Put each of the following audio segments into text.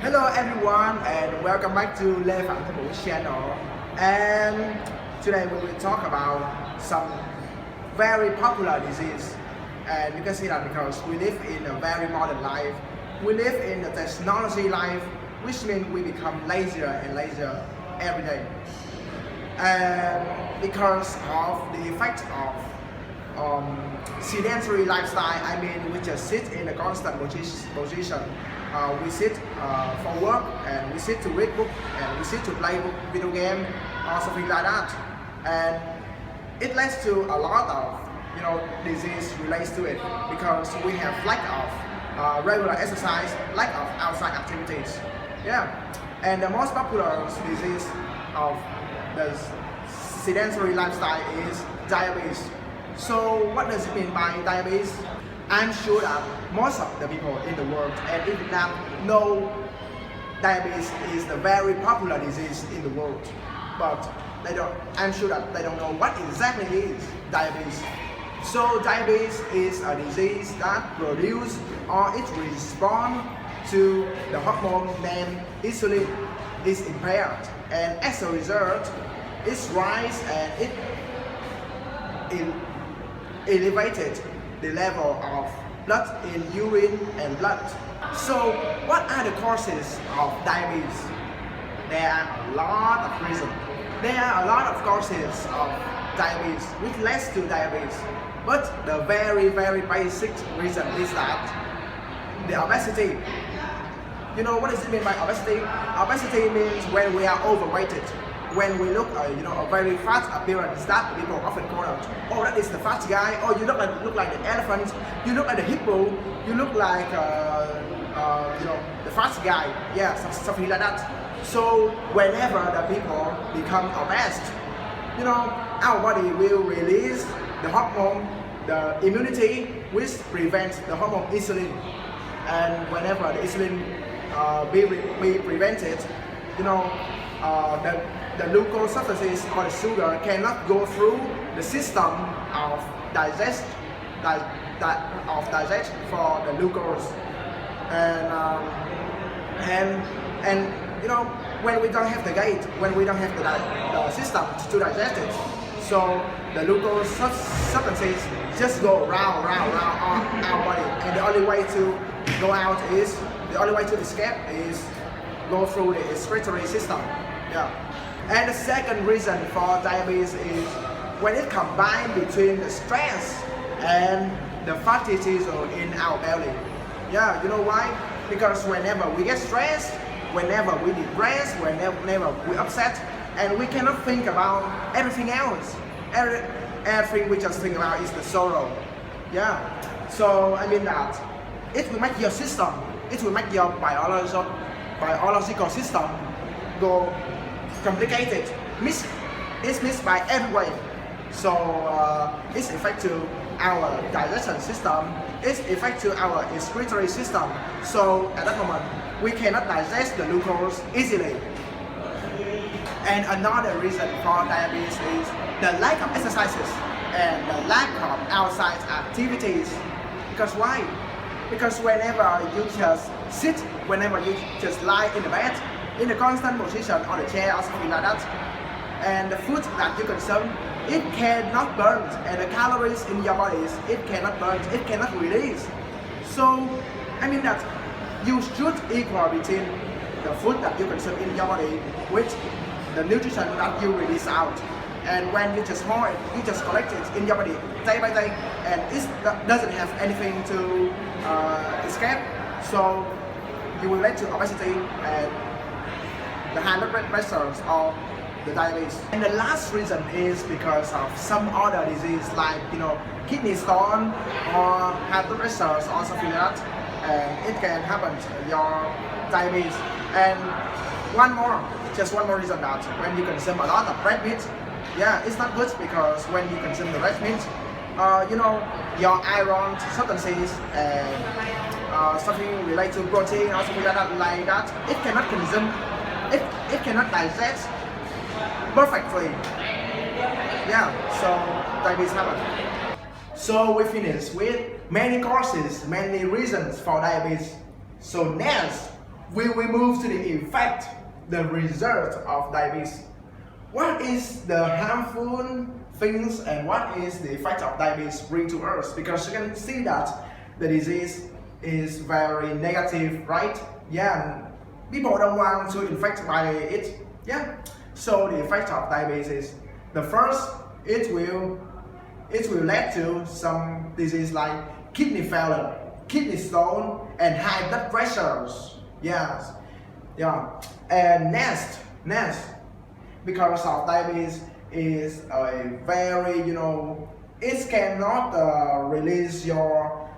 Hello everyone and welcome back to Phạm Thế channel. And today we will talk about some very popular disease. And you can see that because we live in a very modern life. We live in a technology life, which means we become lazier and lazier every day. And because of the effect of sedentary lifestyle, I mean we just sit in a constant position. We sit for work, and we sit to read book, and we sit to play video game or something like that, and it leads to a lot of disease relates to it because we have lack of regular exercise, lack of outside activities. Yeah, and the most popular disease of the sedentary lifestyle is diabetes. So what does it mean by diabetes? I'm sure that most of the people in the world and in Vietnam know diabetes is the very popular disease in the world, but I'm sure that they don't know what exactly is diabetes. So diabetes is a disease that produces or it responds to the hormone named insulin is impaired, and as a result, it rises and it elevated the level of blood in urine and blood. So what are the causes of diabetes? There are a lot of reasons. There are a lot of causes of diabetes which leads to diabetes. But the very basic reason is that the obesity. You know what does it mean by obesity? Obesity means when we are overweighted. When we look a very fat appearance, that people often call out, oh, that is the fat guy, or you look like the elephant, you look like the hippo, you look like the fat guy, yeah, something like that. So whenever the people become obese, our body will release the hormone, the immunity, which prevents the hormone insulin. And whenever the insulin be prevented, the glucose substances or the sugar cannot go through the system of digest for the glucose, and when we don't have the gate, when we don't have the system to digest it, so the glucose substances just go round on our body, and the only way to go out is the only way to escape is go through the excretory system. Yeah. And the second reason for diabetes is when it combines between the stress and the fatty tissue in our belly. Yeah, you know why? Because whenever we get stressed, whenever we depressed, whenever we upset, and we cannot think about everything else. Everything we just think about is the sorrow. Yeah. So I mean that it will make your system, it will make your biological system go complicated, it's missed by every way. So it's affect to our digestion system, it's affect to our excretory system. So at that moment, we cannot digest the glucose easily. And another reason for diabetes is the lack of exercises and the lack of outside activities. Because why? Because whenever you just sit, whenever you just lie in the bed, in a constant position on a chair or something like that, and the food that you consume, it cannot burn, and the calories in your bodies, it cannot burn, it cannot release. So I mean that you should equal between the food that you consume in your body with the nutrition that you release out. And when you just hold it, you just collect it in your body day by day, and it doesn't have anything to escape. So you will lead to obesity and the high blood pressure or the diabetes. And the last reason is because of some other disease like kidney stone or high blood pressure or something like that, and it can happen to your diabetes. And one more reason that when you consume a lot of red meat, yeah, it's not good, because when you consume the red meat, your iron substances and something related to protein or something like that, it cannot consume. It cannot digest perfectly. Yeah, so diabetes happens. So we finished with many causes, many reasons for diabetes. So next, we will move to the effect, the result of diabetes. What is the harmful things and what is the effect of diabetes bring to us? Because you can see that the disease is very negative, right? Yeah, people don't want to infect by it. Yeah, so the effect of diabetes is the first, it will lead to some disease like kidney failure, kidney stone, and high blood pressures. Yes, yeah, and next, because of diabetes is a very, it cannot release your,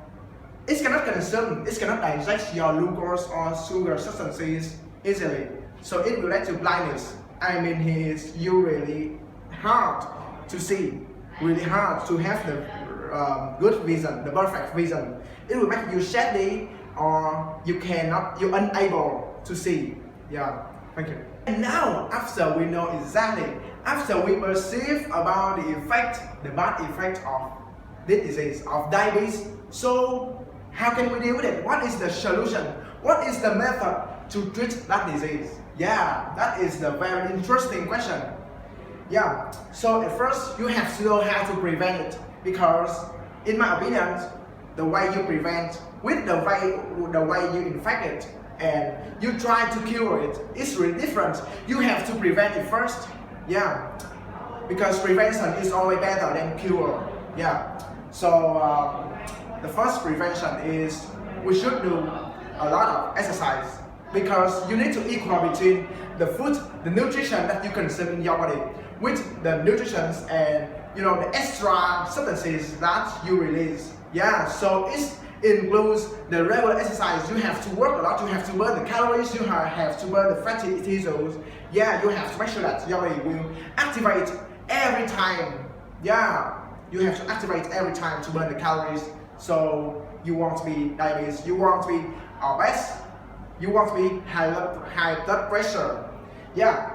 it cannot consume, it cannot digest your glucose or sugar substances easily. So it will lead to blindness. I mean, it's really hard to see, really hard to have the good vision, the perfect vision. It will make you shady or you're unable to see. Yeah, thank you. And now, after we know exactly, after we perceive about the effect, the bad effect of this disease, of diabetes, so how can we deal with it? What is the solution? What is the method to treat that disease? Yeah, that is the very interesting question. Yeah, so at first you have to know how to prevent it, because in my opinion, the way you prevent with the way you infect it and you try to cure it is really different. You have to prevent it first. Yeah, because prevention is always better than cure. Yeah, so the first prevention is we should do a lot of exercise, because you need to equal between the food, the nutrition that you consume in your body with the nutrition and the extra substances that you release. Yeah, so it includes the regular exercise. You have to work a lot, you have to burn the calories, you have to burn the fatty tissues. Yeah, you have to make sure that your body will activate every time. Yeah, you have to activate every time to burn the calories. So you want to be diabetes, you want to be obese, you want to be high blood pressure. Yeah,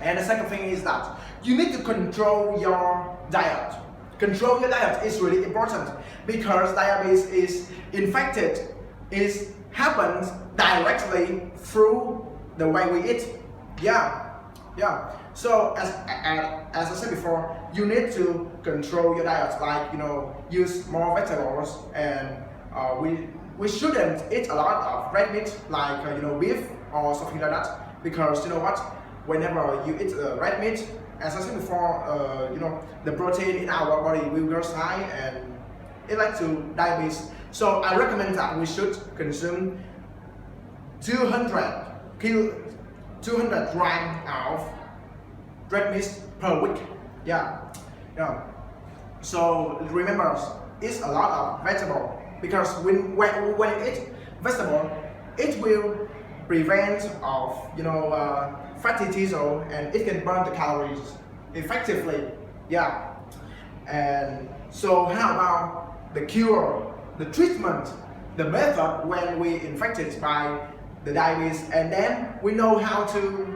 and the second thing is that you need to control your diet. Control your diet is really important, because diabetes is infected, it happens directly through the way we eat. Yeah. So as I said before, you need to control your diet, like use more vegetables, and we shouldn't eat a lot of red meat like beef or something like that, because whenever you eat red meat, as I said before, the protein in our body will go high and it leads to diabetes. So I recommend that we should consume 200 grams of red meat per week. Yeah. So remember, it's a lot of vegetable, because when you eat vegetable, it will prevent of fatty tissue and it can burn the calories effectively. Yeah. And so how about the cure, the treatment, the method when we infected by the diabetes, and then we know how to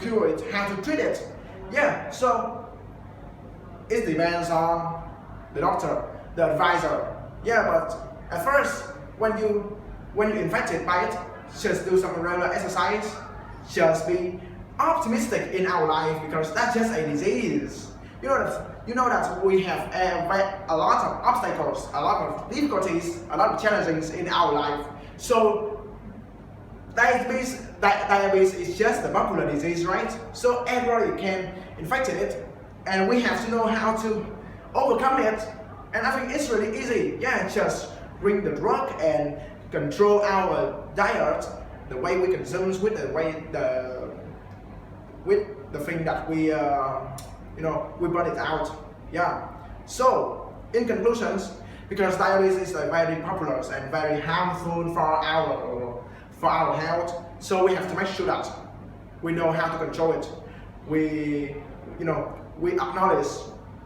cure it, how to treat it. Yeah, so it depends on the doctor, the advisor. Yeah, but at first when you infected by it, just do some regular exercise, just be optimistic in our life, because that's just a disease. You know that we have a lot of obstacles, a lot of difficulties, a lot of challenges in our life. So diabetes is just a popular disease, right? So everybody can infect it, and we have to know how to overcome it. And I think it's really easy. Yeah, just bring the drug and control our diet, the way we consume, with the thing that we we burn it out. Yeah. So in conclusions, because diabetes is very popular and very harmful for our health, so we have to make sure that we know how to control it. We acknowledge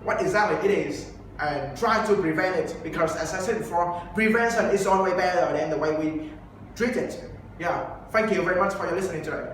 what exactly it is and try to prevent it, because as I said before, prevention is always better than the way we treat it. Yeah. Thank you very much for your listening today.